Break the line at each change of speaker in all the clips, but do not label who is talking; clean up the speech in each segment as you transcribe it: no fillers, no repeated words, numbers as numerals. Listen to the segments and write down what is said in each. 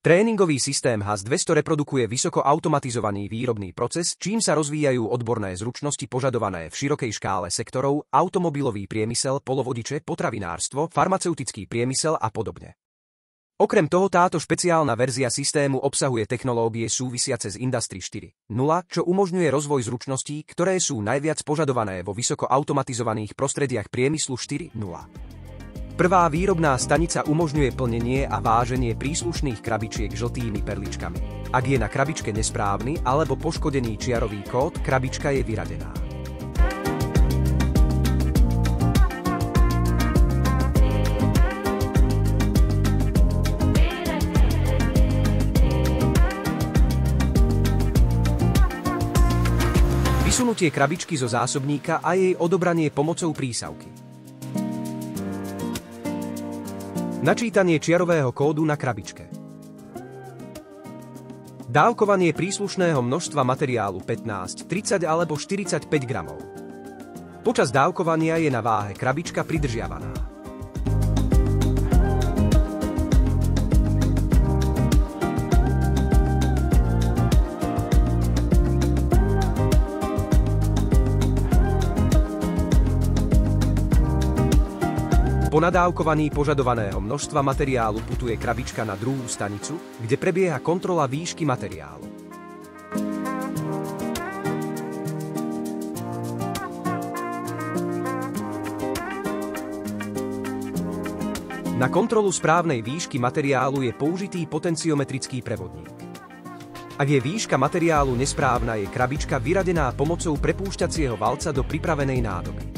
Tréningový systém HAS-200 reprodukuje vysoko automatizovaný výrobný proces, čím sa rozvíjajú odborné zručnosti požadované v širokej škále sektorov, automobilový priemysel, polovodiče, potravinárstvo, farmaceutický priemysel a podobne. Okrem toho táto špeciálna verzia systému obsahuje technológie súvisiace s Industry 4.0, čo umožňuje rozvoj zručností, ktoré sú najviac požadované vo vysoko automatizovaných prostrediach priemyslu 4.0. Prvá výrobná stanica umožňuje plnenie a váženie príslušných krabičiek žltými perličkami. Ak je na krabičke nesprávny alebo poškodený čiarový kód, krabička je vyradená. Vysunutie krabičky zo zásobníka a jej odobranie pomocou prísavky. Načítanie čiarového kódu na krabičke. Dávkovanie príslušného množstva materiálu 15, 30 alebo 45 gramov. Počas dávkovania je na váhe krabička pridržiavaná. Po nadávkovaní požadovaného množstva materiálu putuje krabička na druhú stanicu, kde prebieha kontrola výšky materiálu. Na kontrolu správnej výšky materiálu je použitý potenciometrický prevodník. Ak je výška materiálu nesprávna, je krabička vyradená pomocou prepúšťacieho valca do pripravenej nádoby.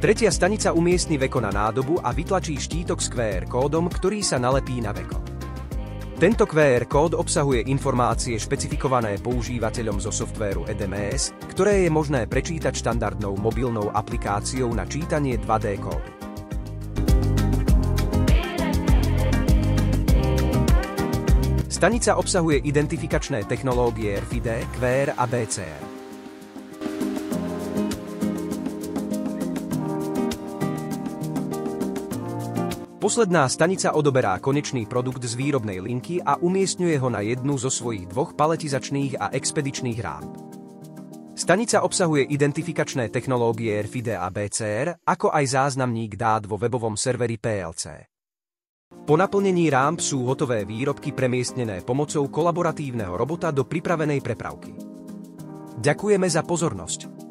Tretia stanica umiestni veko na nádobu a vytlačí štítok s QR kódom, ktorý sa nalepí na veko. Tento QR kód obsahuje informácie špecifikované používateľom zo softvéru EDMS, ktoré je možné prečítať štandardnou mobilnou aplikáciou na čítanie 2D kódu. Stanica obsahuje identifikačné technológie RFID, QR a BCR. Posledná stanica odoberá konečný produkt z výrobnej linky a umiestňuje ho na jednu zo svojich dvoch paletizačných a expedičných rámp. Stanica obsahuje identifikačné technológie RFID a BCR, ako aj záznamník dát vo webovom serveri PLC. Po naplnení rámp sú hotové výrobky premiestnené pomocou kolaboratívneho robota do pripravenej prepravky. Ďakujeme za pozornosť.